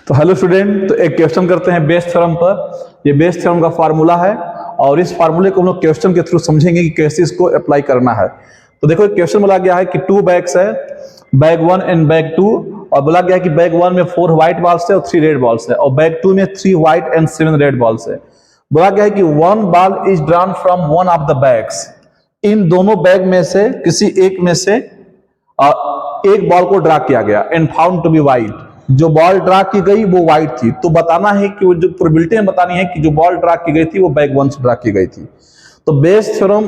तो hello student, तो एक क्वेश्चन करते हैं बेस थ्योरम पर। ये बेस थ्योरम का फार्मूला है और इस फार्मूले को हम लोग क्वेश्चन के थ्रू समझेंगे कि कैसे इसको अप्लाई करना है। तो देखो एक क्वेश्चन बोला गया है कि 2 बैग्स है, बैग 1 एंड बैग 2, और बोला गया है कि बैग 1 में 4 व्हाइट बॉल्स है और 3 रेड बॉल्स है, और बैग 2 में 3 व्हाइट एंड 7 रेड बॉल्स है। बोला गया है कि 1 ball is drawn from one of the bags. इन दोनों बैग में से किसी एक में से एक बॉल को ड्रा किया गया and found to be white. जो बॉल ड्रा की गई वो व्हाइट थी। तो बताना है कि वो जो प्रोबेबिलिटी में बतानी है कि जो बॉल ड्रा की गई थी वो बैग 1 से ड्रा की गई थी। तो बेस थ्योरम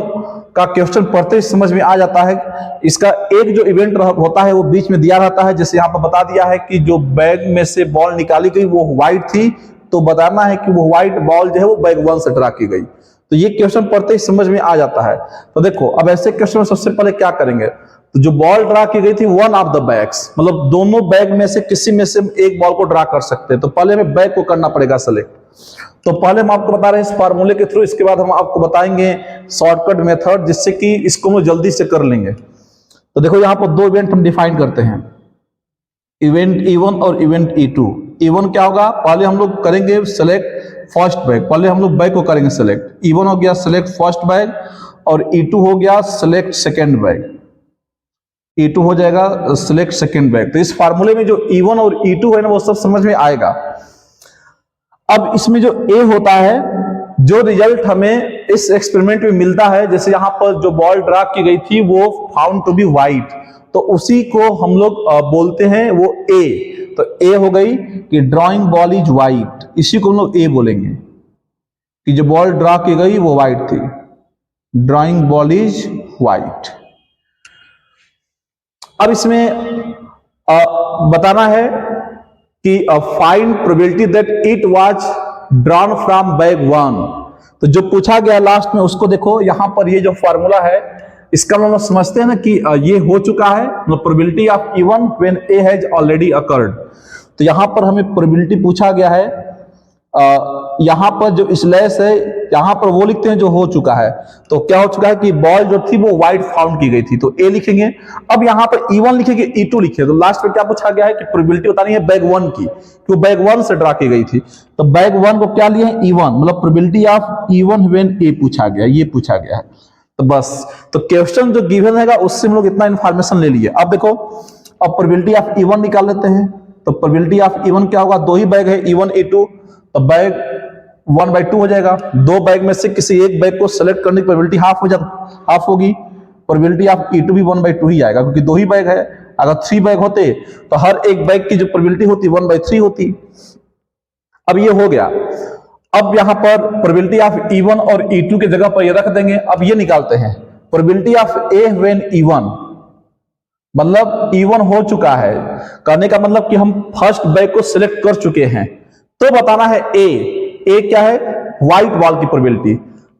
का क्वेश्चन पढ़ते ही समझ में आ जाता है। इसका एक जो इवेंट होता है वो बीच में दिया रहता है। जैसे यहाँ पर बता दिया है कि जो बैग में से बॉल निकाली गई वो व्हाइट थी, तो बताना है कि वो व्हाइट बॉल जो है वो बैग 1 से ड्रा की गई। तो ये क्वेश्चन पढ़ते ही समझ में आ जाता है। तो देखो अब ऐसे क्वेश्चन में सबसे पहले क्या करेंगे, तो जो बॉल ड्रा की गई थी वन ऑफ द बैग्स, मतलब दोनों बैग में से किसी में से एक बॉल को ड्रा कर सकते हैं। तो पहले हमें बैग को करना पड़ेगा सेलेक्ट। तो पहले हम आपको बता रहे हैं इस फार्मूले के थ्रू, इसके बाद हम आपको बताएंगे शॉर्टकट मेथड जिससे कि इसको हम जल्दी से कर लेंगे। तो देखो यहाँ पर 2 इवेंट हम डिफाइन करते हैं, इवेंट E1 और इवेंट E2। E1 क्या होगा, पहले हम लोग करेंगे सेलेक्ट फर्स्ट बैग। पहले हम लोग बैग को करेंगे सेलेक्ट। E1 हो गया सेलेक्ट फर्स्ट बैग और E2 हो गया सेलेक्ट सेकेंड बैग। E2 हो जाएगा सिलेक्ट सेकेंड बैग। तो इस फार्मूले में जो E1 और E2 है ना वो सब समझ में आएगा। अब इसमें जो A होता है, जो रिजल्ट हमें इस एक्सपेरिमेंट में मिलता है, जैसे यहां पर जो बॉल ड्रा की गई थी वो फाउंड टू बी व्हाइट, तो उसी को हम लोग बोलते हैं वो A। तो A हो गई कि ड्रॉइंग बॉल इज व्हाइट, इसी को हम लोग A बोलेंगे कि जो बॉल ड्रा की गई वो व्हाइट थी, ड्रॉइंग बॉल इज व्हाइट। अब इसमें बताना है कि find probability that it was drawn from bag 1। तो जो पूछा गया लास्ट में उसको देखो, यहां पर ये जो फार्मूला है इसका हम समझते हैं ना कि ये हो चुका है, मतलब probability of E1 when A has already occurred. तो यहां पर हमें प्रोबेबिलिटी पूछा गया है, यहां पर जो स्लैश है यहां पर वो लिखते हैं जो हो चुका है। तो क्या हो चुका है कि बॉल जो थी वो व्हाइट फाउंड की गई थी, तो A लिखेंगे। अब यहां पर E1 लिखेंगे, E2 लिखे। तो लास्ट में क्या पूछा गया है कि प्रोबेबिलिटी बतानी है बैग 1 की, कि बैग 1 से ड्रा की गई थी। तो बैग 1 को क्या लिए E1, मतलब probability of E1 when A पूछा गया, ये पूछा गया है। तो बस, तो क्वेश्चन जो गिवन है उससे हम लोग इतना इंफॉर्मेशन ले लिए। अब देखो, अब प्रोबेबिलिटी ऑफ E1 निकाल लेते हैं। तो प्रोबेबिलिटी ऑफ E1 क्या होगा, 2 ही बैग है E1 E2, तो बैग 1/2 हो जाएगा। 2 बैग में से किसी एक बैग को सेलेक्ट करने की प्रोबेबिलिटी हाफ होगी। प्रोबेबिलिटी ऑफ E2 भी 1/2 ही आएगा, क्योंकि 2 ही बैग है। अगर 3 बैग होते तो हर एक बैग की जो प्रोबेबिलिटी होती 1/3 होती। अब ये हो गया। अब यहां पर प्रोबेबिलिटी ऑफ E1 और E2 की जगह पर ये रख देंगे। अब ये निकालते हैं probability of A when E1, मतलब E1 हो चुका है, करने का मतलब कि हम फर्स्ट बैग को सिलेक्ट कर चुके हैं। तो बताना है A क्या है, व्हाइट बॉल की प्रोबेबिलिटी।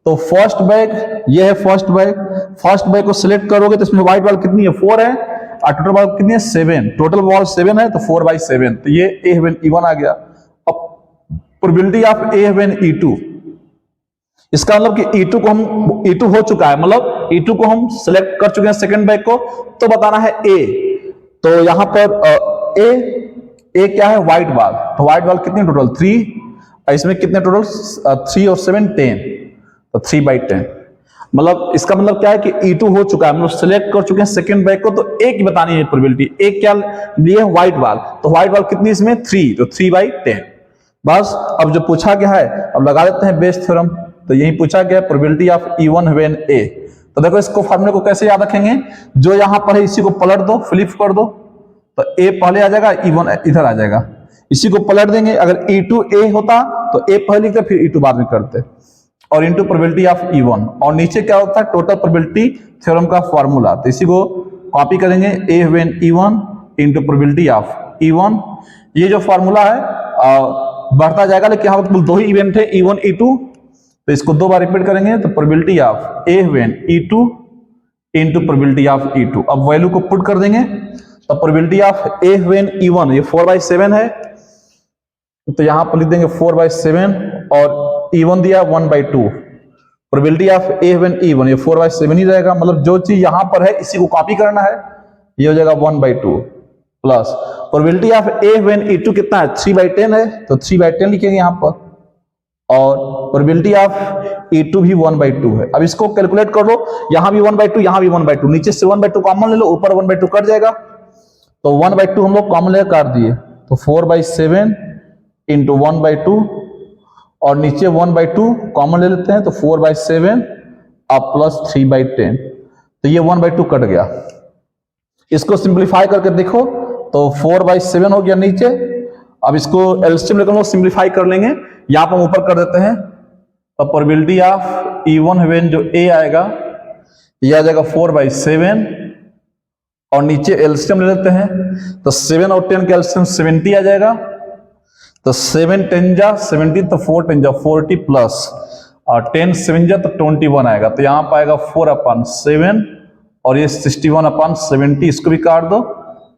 तो फर्स्ट बैग, ये है फर्स्ट बैग को सिलेक्ट करोगे तो इसमें व्हाइट बॉल कितनी है, 4 है, और टोटल बॉल कितनी है, 7। टोटल बॉल 7 है, तो 4/7। तो ये A व्हेन E1 आ गया। अब probability of A when E2, इसका मतलब कि E2 हो चुका है, मतलब E2 को हम सिलेक्ट कर चुके हैं सेकंड बैग को, तो बताना है A। तो यहां पर A क्या है, व्हाइट बॉल। तो व्हाइट बॉल कितनी टोटल, 3, इसमें कितने टोटल 3 और 7 10, तो 3/10। मतलब इसका मतलब क्या है कि E2 हो चुका है, मतलब सिलेक्ट कर चुके हैं सेकंड बैग को, तो A की बतानी है प्रोबेबिलिटी। A क्या लिए, व्हाइट बॉल। तो व्हाइट बॉल कितनी इसमें, 3, तो 3/10। बस, अब जो पूछा गया है अब लगा देते हैं बेस थ्योरम। तो यही पूछा गया probability of E1 when A। तो देखो इसको फार्मूले को कैसे याद रखेंगे, जो यहां पर है इसी को पलट दो, फ्लिप कर दो, तो A पहले आ जाएगा, E1 इधर आ जाएगा। इसी को पलट देंगे, अगर E2 A होता तो A पहले लिखते फिर E2 बाद में करते, और इनटू प्रोबेबिलिटी ऑफ E1। और नीचे क्या होता है, टोटल प्रोबेबिलिटी थ्योरम का फार्मूला। तो इसी को कॉपी करेंगे, A when E1 into probability of E1। ये जो फार्मूला है बढ़ता जाएगा, लेकिन यहाँ पर 2 ही इवेंट है E1 E2, तो इसको 2 बार रिपीट करेंगे। तो probability of A when E2 into probability of E2। अब वैल्यू को पुट कर देंगे, तो probability of A when E1 ये 4/7 है, तो यहां पर लिख देंगे 4/7, और E1 दिया 1/2। Probability of A when E1 ये 4/7 ही रहेगा, मतलब जो चीज यहां पर है इसी को कॉपी करना है, ये हो जाएगा 1/2 plus probability of A when E2 कितना है 3/10 है, तो 3/10 लिखेंगे यहां पर, और प्रोबेबिलिटी ऑफ E2 भी 1/2 है। अब इसको कैलकुलेट कर लो, यहां भी 1/2 यहां भी 1/2, नीचे से 1/2 कॉमन ले लो, ऊपर 1/2 कट जाएगा, तो 1/2 हम लोग कॉमन लेकर काट दिए, तो 4/7 इंटू 1/2, और नीचे 1/2 कॉमन ले लेते हैं, तो 4/7 अब प्लस 3/10, तो ये 1/2 कट गया। इसको सिंप्लीफाई करके देखो तो 4/7 हो गया नीचे। अब इसको एलसीएम लेकर हम लोग सिंप्लीफाई कर लेंगे, यहां पर हम ऊपर कर देते हैं, तो प्रोबेबिलिटी ऑफ E1 व्हेन जो ए आएगा ये आ जाएगा 4/7, और नीचे एलसीएम ले लेते हैं, तो 7 और 10 का एलसीएम 70 आ जाएगा, तो 7 10 जा 70, तो 4 10 जा 40 प्लस और 10 7 जा तो 21 आएगा, तो यहां पाएगा 4/7 और ये 61/70, इसको भी काट दो,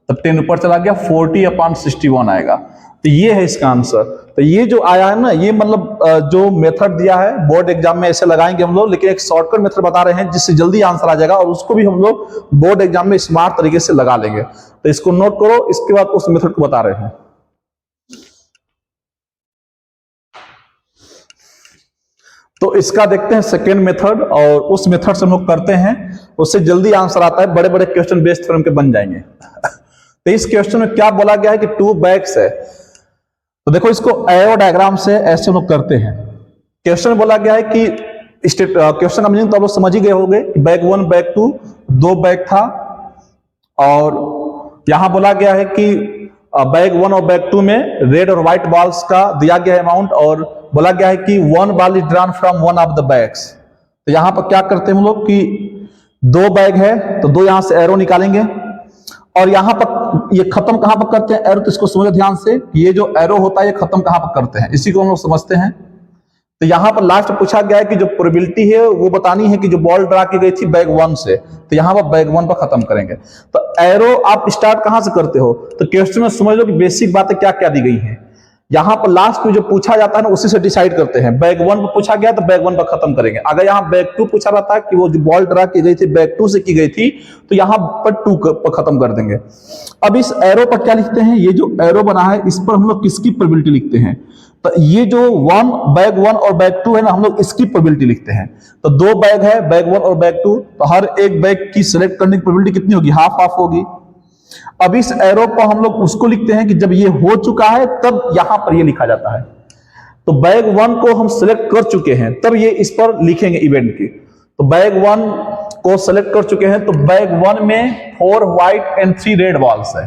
तो 10 ऊपर चला गया, 40/61 आएगा। तो ये है इसका आंसर। तो ये जो आया है ना, ये मतलब जो मेथड दिया है बोर्ड एग्जाम में ऐसे लगाएंगे हम लोग, लेकिन एक शॉर्टकट मेथड बता रहे हैं जिससे जल्दी आंसर आ जाएगा, और उसको भी हम लोग बोर्ड एग्जाम में स्मार्ट तरीके से लगा लेंगे। तो इसको नोट करो, इसके बाद उस मेथड को बता रहे हैं। तो इसका देखते हैं सेकेंड मेथड, और उस मेथड से हम लोग करते हैं, उससे जल्दी आंसर आता है, बड़े बड़े क्वेश्चन बेस्ड थ्योरम के बन जाएंगे। तो इस क्वेश्चन में क्या बोला गया है कि 2 बैग्स है, तो देखो इसको एरो डायग्राम से ऐसे लोग करते हैं। क्वेश्चन में बोला गया है कि क्वेश्चन का मीनिंग तो आप लोग समझ ही गए होंगे, बैग 1 बैग 2 2 बैग था, और यहां बोला गया है कि बैग 1 और बैग 2 में रेड और व्हाइट बॉल्स का दिया गया अमाउंट, और बोला गया है कि 1 ball is drawn from 1 of the bags. तो यहां पर क्या करते हैं हम लोग कि 2 बैग है तो 2 यहां से एरो निकालेंगे, और यहां पर ये खत्म कहां पर करते हैं एरो, तो इसको समझो ध्यान से, ये जो एरो होता है ये खत्म कहां पर करते हैं, इसी को हम लोग समझते हैं। तो यहां पर लास्ट पूछा गया है कि जो प्रोबेबिलिटी है वो बतानी है कि जो बॉल ड्रा की गई थी बैग 1 से, तो यहां पर बैग 1 पर खत्म करेंगे। तो एरो आप स्टार्ट कहां से करते हो, तो क्वेश्चन में समझ लो कि बेसिक बातें क्या क्या दी गई है। यहां पर लास्ट में जो पूछा जाता है ना उसी से डिसाइड करते हैं। बैग 1 पर पूछा गया तो बैग 1 पर खत्म करेंगे। अगर यहां बैग 2 पूछा रहता है कि वो जो बॉल ड्रा की गई थी बैग 2 से की गई थी, तो यहां पर 2 पर खत्म कर देंगे। अब इस एरो पर क्या लिखते हैं, ये जो एरो बना है इस पर हम लोग किसकी प्रोबेबिलिटी लिखते हैं, तो ये जो बैग 1 और बैग 2 है ना, हम लोग इसकी प्रोबेबिलिटी लिखते हैं। तो 2 बैग है, बैग 1 और बैग 2, तो हर एक बैग की सिलेक्ट करने की प्रोबेबिलिटी कितनी होगी, हाफ हाफ होगी। अब इस एरो पर हम लोग उसको लिखते हैं कि जब ये हो चुका है तब यहां पर ये लिखा जाता है। तो बैग 1 को हम सिलेक्ट कर चुके हैं तब ये इस पर लिखेंगे इवेंट की। तो बैग 1 को सिलेक्ट कर चुके हैं, तो बैग 1 में 4 व्हाइट एंड 3 रेड बॉल्स है।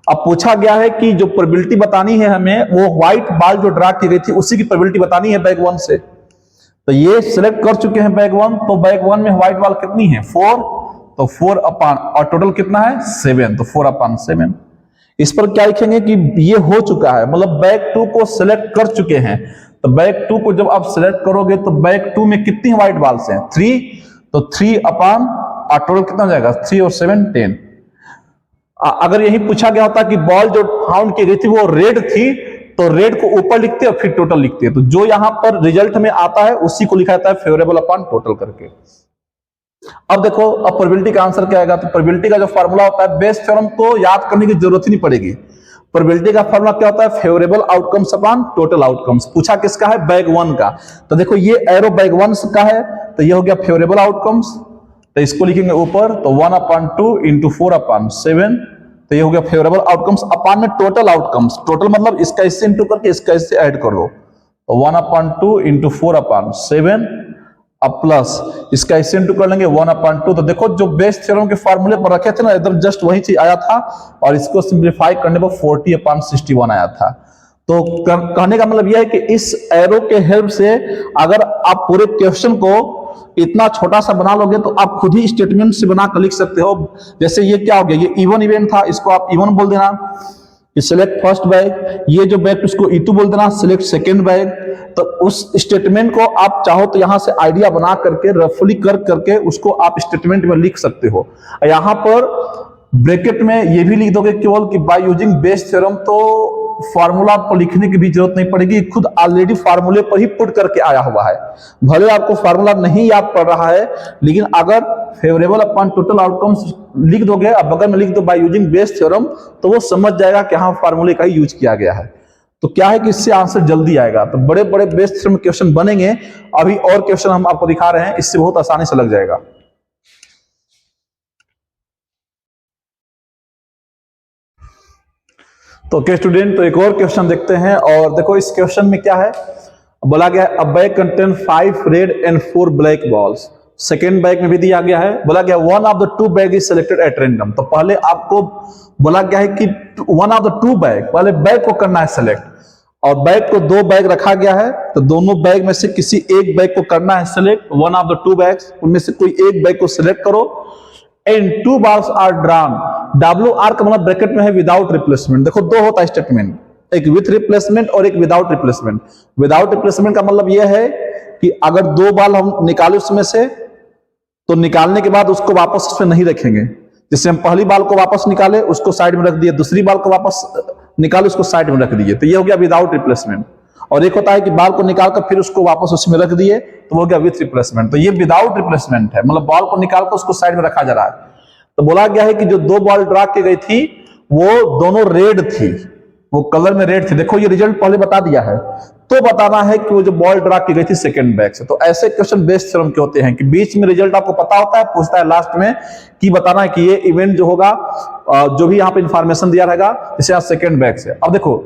अब पूछा गया है कि जो प्रोबेबिलिटी बतानी है हमें, वो व्हाइट बॉल जो ड्रा की गई थी उसी की प्रोबेबिलिटी बतानी है बैग 1 से। तो ये सिलेक्ट कर चुके हैं बैग 1, तो बैग 1 में व्हाइट बॉल कितनी है 4, तो 4 अपान, और टोटल कितना है 7, तो 4/7। इस पर क्या लिखेंगे कि ये हो चुका है, मतलब बैग 2 को सिलेक्ट कर चुके हैं। तो बैग 2 को जब आप सिलेक्ट करोगे तो बैग 2 में कितनी व्हाइट बॉल्स हैं 3, तो 3 अपान, और टोटल कितना हो जाएगा 3 और 7 10। अगर यही पूछा गया होता कि बॉल जो फाउंड की गई थी वो रेड थी, तो रेड को ऊपर लिखते और फिर टोटल लिखते हैं। तो जो यहां पर रिजल्ट में आता है उसी को लिखा जाता है फेवरेबल अपॉन टोटल करके। अब देखो, अब प्रोबेबिलिटी का आंसर क्या आएगा, तो प्रोबेबिलिटी का जो फार्मूला होता है बेस थ्योरम को याद करने की जरूरत ही नहीं पड़ेगी। प्रोबेबिलिटी का फार्मूला क्या होता है, favourable outcomes upon total outcomes. पूछा किसका है, बैग 1 का, तो देखो ये एरो बैग 1 का है, तो ये हो गया फेवरेबल आउटकम्स, तो इसको लिखेंगे ऊपर, तो 1/2 इंटू 4/7, तो ये हो गया फेवरेबल आउटकम्स अपान में टोटल आउटकम्स। टोटल मतलब इसका इससे इंटू करके इसका इससे ऐड कर दो, तो 1/2 इंटू 4/7, अब प्लस इसका इससे इंटू कर लेंगे 1/2। तो देखो जो बेस थ्योरम के फार्मूले पर रखे थे ना, एकदम जस्ट वही चीज आया था, और इसको सिंप्लीफाई करने पर 40/61 आया था। तो कहने का मतलब यह है कि इस एरो के हेल्प से अगर आप पूरे क्वेश्चन को इतना छोटा सा बना लोगे तो आप खुद ही स्टेटमेंट से बना कर लिख सकते हो। जैसे ये क्या हो गया, ये E1 इवेंट था, इसको आप E1 बोल देना, सिलेक्ट फर्स्ट बैग, ये जो बैग उसको E2 बोल देना, सिलेक्ट सेकेंड बैग। तो उस स्टेटमेंट को आप चाहो तो यहां से आइडिया बना करके रफली कर करके उसको आप स्टेटमेंट में लिख सकते हो। यहां पर ब्रैकेट में ये भी लिख दोगे केवल कि बाय यूजिंग बेस थ्योरम, तो फार्मूला आपको लिखने की भी जरूरत नहीं पड़ेगी, खुद ऑलरेडी फार्मूले पर ही पुट करके आया हुआ है। भले आपको फार्मूला नहीं याद पड़ रहा है, लेकिन अगर फेवरेबल अपॉन टोटल आउटकम्स लिख दोगे, अब बगल में लिख दो बाय यूजिंग बेस थ्योरम, तो वो समझ जाएगा कि हाँ फार्मूले का ही यूज किया गया है। तो क्या है कि इससे आंसर जल्दी आएगा। तो बड़े बड़े बेस थ्योरम क्वेश्चन बनेंगे, अभी और क्वेश्चन हम आपको दिखा रहे हैं, इससे बहुत आसानी से लग जाएगा। तो ओके स्टूडेंट, तो एक और क्वेश्चन देखते हैं। और देखो इस क्वेश्चन में क्या है, बोला गया है अ bag contain 5 red and 4 black balls. Second bag में भी दिया गया है, बोला गया one of the 2 bag is selected at random. तो पहले आपको बोला गया है कि वन ऑफ द 2 बैग, पहले बैग को करना है सेलेक्ट, और बैग को 2 बैग रखा गया है, तो दोनों बैग में से किसी एक बैग को करना है select, one of the 2 bags, उनमें से कोई एक बैग को सिलेक्ट करो। And 2 balls are drawn, WR का मतलब ब्रैकेट में है विदाउट रिप्लेसमेंट। देखो दो होता है स्टेटमेंट, एक विथ रिप्लेसमेंट और एक विदाउट रिप्लेसमेंट। विदाउट रिप्लेसमेंट का मतलब यह है कि अगर 2 बॉल हम निकाले उसमें से, तो निकालने के बाद उसको वापस उसमें नहीं रखेंगे। जैसे हम पहली बॉल को वापस निकाले, उसको साइड में रख दिए, दूसरी बॉल को वापस निकाले, उसको साइड में रख दिए, तो ये हो गया विदाउट रिप्लेसमेंट। और एक होता है कि बॉल को निकालकर फिर उसको वापस उसमें रख दिए, तो वो हो गया विथ रिप्लेसमेंट। तो ये विदाउट रिप्लेसमेंट है, मतलब बॉल को निकालकर उसको साइड में रखा जा रहा है। तो बोला गया है कि जो 2 बॉल ड्रा की गई थी वो दोनों रेड थी, वो कलर में रेड थी। देखो ये रिजल्ट पहले बता दिया है, तो बताना है कि वो जो बॉल ड्रा की गई थी सेकंड बैग से। तो ऐसे क्वेश्चन बेस थ्योरम के होते हैं कि बीच में रिजल्ट आपको पता होता है, पूछता है लास्ट में कि बताना है कि ये इवेंट जो होगा, जो भी यहाँ पे इंफॉर्मेशन दिया रहेगा, जैसे आज सेकंड बैग से। अब देखो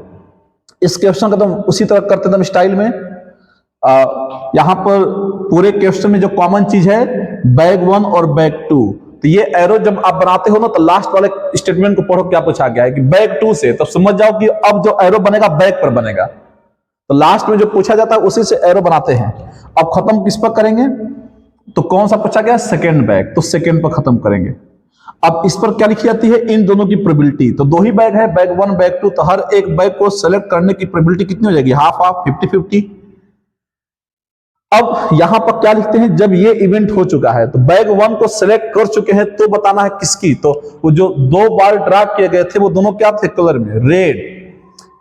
इस क्वेश्चन का तो उसी तरह करते हैं स्टाइल में। यहां पर पूरे क्वेश्चन में जो कॉमन चीज है बैग 1 और बैग 2, तो ये एरो जब आप बनाते हो ना, तो लास्ट वाले स्टेटमेंट को पढ़ो, क्या पूछा गया है कि बैग 2 से, तो समझ जाओ कि अब जो एरो बनेगा बैग पर बनेगा। तो लास्ट में जो पूछा जाता है उसी से एरो बनाते हैं। अब खत्म किस पर करेंगे, तो कौन सा पूछा गया, सेकेंड बैग, तो सेकेंड पर खत्म करेंगे। अब इस पर क्या लिखी जाती है, इन दोनों की प्रोबेबिलिटी। तो 2 ही बैग है, बैग 1 बैग 2, तो हर एक बैग को सेलेक्ट करने की प्रोबेबिलिटी कितनी हो जाएगी, हाफ हाफ, 50-50। अब यहां पर क्या लिखते हैं, जब ये इवेंट हो चुका है, तो बैग 1 को सिलेक्ट कर चुके हैं, तो बताना है किसकी। तो वो जो 2 बॉल ड्रा किए गए थे वो दोनों क्या थे, कलर में रेड।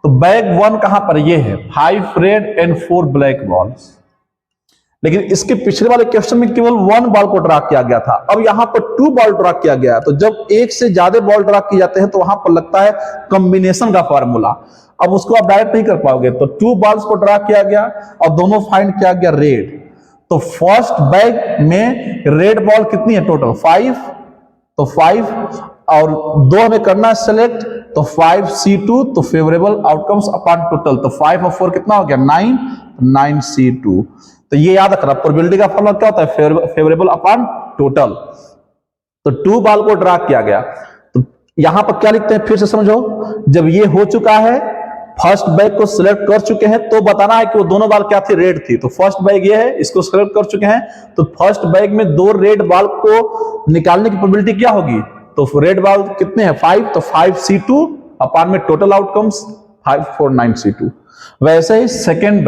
तो बैग 1 कहां पर, ये है 5 रेड एंड 4 ब्लैक बॉल्स। लेकिन इसके पिछले वाले क्वेश्चन में केवल 1 बॉल को ड्रा किया गया था, अब यहां पर 2 बॉल ड्रा किया गया। तो जब एक से ज्यादा बॉल ड्रा किए जाते हैं तो वहां पर लगता है कॉम्बिनेशन का फॉर्मूला, अब उसको आप डायरेक्ट नहीं कर पाओगे। तो 2 बॉल्स को ड्रा किया गया और दोनों फाइंड किया गया रेड। तो फर्स्ट बैग में रेड बॉल कितनी है टोटल, 5, तो 5 और 2 हमें करना है सेलेक्ट, तो 5C2, तो फेवरेबल आउटकम्स अपॉन टोटल, तो 5 और 4 कितना हो गया 9, 9C2। तो ये याद रखना, प्रोबेबिलिटी का फॉर्मूला क्या होता है, फेवरेबल अपॉन टोटल। तो 2 बॉल को ड्रा किया गया, तो यहां पर क्या लिखते हैं फिर से समझो, जब ये हो चुका है, फर्स्ट बैग को सिलेक्ट कर चुके हैं, तो बताना है कि वो दोनों बॉल क्या थी, रेड थी। तो फर्स्ट बैग ये है, इसको सिलेक्ट कर चुके हैं, तो फर्स्ट बैग में 2 रेड बॉल को निकालने की प्रोबेबिलिटी क्या होगी, तो रेड बॉल कितने हैं 5, तो 5C2 अपॉन में टोटल आउटकम्स 5, 4, 9C2। वैसे ही सेकेंड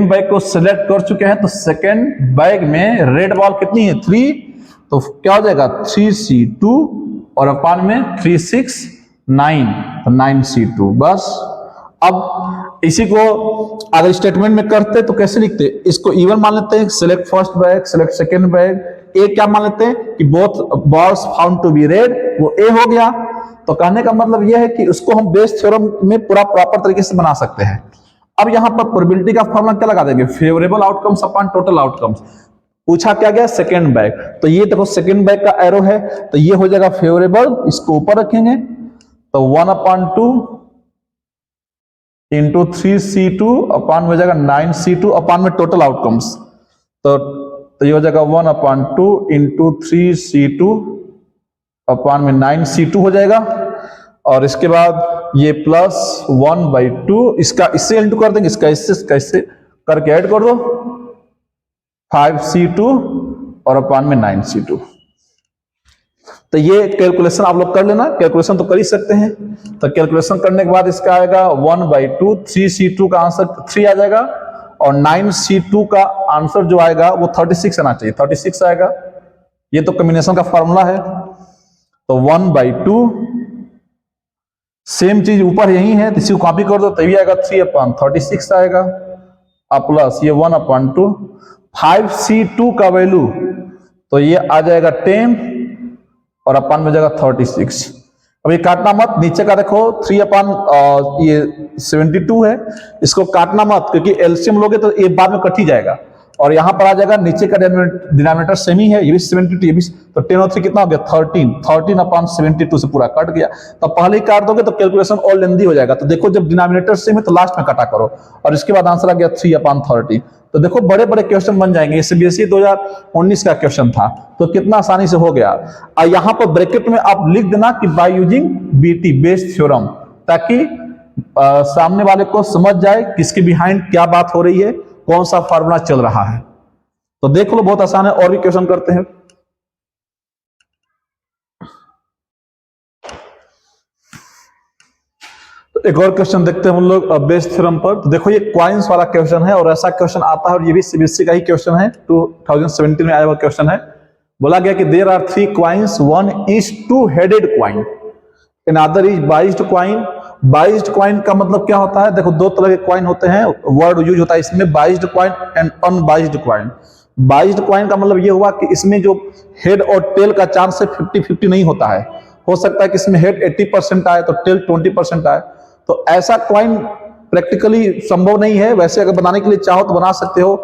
बैग को सिलेक्ट कर चुके हैं, तो सेकेंड बैग में रेड बॉल कितनी है 3, तो क्या हो जाएगा 3C2 और अपॉन में 3, 6, 9, तो 9C2। बस अब इसी को अगर स्टेटमेंट में करते तो कैसे लिखते, इसको इवन मान लेते हैं, select first bag, select second bag, ए क्या मान लेते हैं कि both balls found to be red, वो ए हो गया। तो कहने का मतलब यह है कि उसको हम बेस थ्योरम में पूरा प्रॉपर तरीके से बना सकते हैं। अब यहां पर प्रोबेबिलिटी का फॉर्मूला क्या लगा देंगे, favourable outcomes upon total outcomes. पूछा क्या गया, सेकेंड बैग, तो ये देखो सेकेंड बैग का एरो है, तो ये हो जाएगा फेवरेबल, इसको ऊपर रखेंगे, तो 1/2 इंटू 3C2 अपॉन हो जाएगा 9C2 अपॉन में टोटल आउटकम्स, तो ये हो जाएगा 1/2 इंटू 3C2 अपॉन में 9C2 हो जाएगा। और इसके बाद ये प्लस 1/2, इसका इससे इंटू कर देंगे, इसका इससे करके ऐड कर दो, 5C2 और अपॉन में 9C2। तो ये कैलकुलेशन आप लोग कर लेना, कैलकुलेशन तो कर ही सकते हैं। तो कैलकुलेशन करने के बाद इसका आएगा 1/2, 3C2 का आंसर 3 आ जाएगा, और 9C2 का आंसर जो आएगा वो 36 आना चाहिए, 36 आएगा। ये तो कॉम्बिनेशन का फॉर्मूला है। तो 1/2 सेम चीज ऊपर यही है, तो इसी को कॉपी कर दो तभी आएगा 3/36 आएगा। अब प्लस ये 1/2, 5C2 का वैल्यू तो ये आ जाएगा 10 और अपन में जाएगा 36। अब ये काटना मत, नीचे का देखो 3/72 है, इसको काटना मत क्योंकि एलसीएम लोगे तो ये बाद में कट ही जाएगा और यहां पर आ जाएगा, नीचे का डिनोमिनेटर सेम ही है, ये भी 72 ये भी, तो 10 और 3 कितना हो गया 13/72 से पूरा कट गया। तो पहले ही काट दोगे तो कैलकुलेशन और लेंदी हो जाएगा। तो देखो जब डिनोमिनेटर सेम है तो लास्ट में काटा करो और इसके बाद आंसर आ गया 3/30। तो देखो बड़े बड़े क्वेश्चन बन जाएंगे। सीबीएसई 2019 का क्वेश्चन था, तो कितना आसानी से हो गया। और यहां पर ब्रैकेट में आप लिख देना कि by using BT Bayes theorem, ताकि सामने वाले को समझ जाए किसके बिहाइंड क्या बात हो रही है, कौन सा फार्मूला चल रहा है। तो देख लो बहुत आसान है। और भी क्वेश्चन करते हैं। तो एक और क्वेश्चन देखते हैं हम लोग बेस थ्योरम पर। तो देखो ये क्वाइंस वाला क्वेश्चन है और ऐसा क्वेश्चन आता है और ये भी सीबीएसई का ही क्वेश्चन है, 2017 में आया हुआ क्वेश्चन है। बोला गया कि there are 3 coins, one is two headed coin, another is biased coin. Biased coin का मतलब क्या होता है? देखो दो तरह के क्वाइन होते हैं, वर्ड यूज होता है इसमें, biased coin and unbiased coin. Biased coin का मतलब ये हुआ कि इसमें जो हेड और टेल का चांस है 50-50 नहीं होता है। हो सकता है कि इसमें हेड 80% आए तो टेल 20% आए। तो ऐसा क्वाइन प्रैक्टिकली संभव नहीं है। वैसे अगर बनाने के लिए चाहो तो बना सकते हो।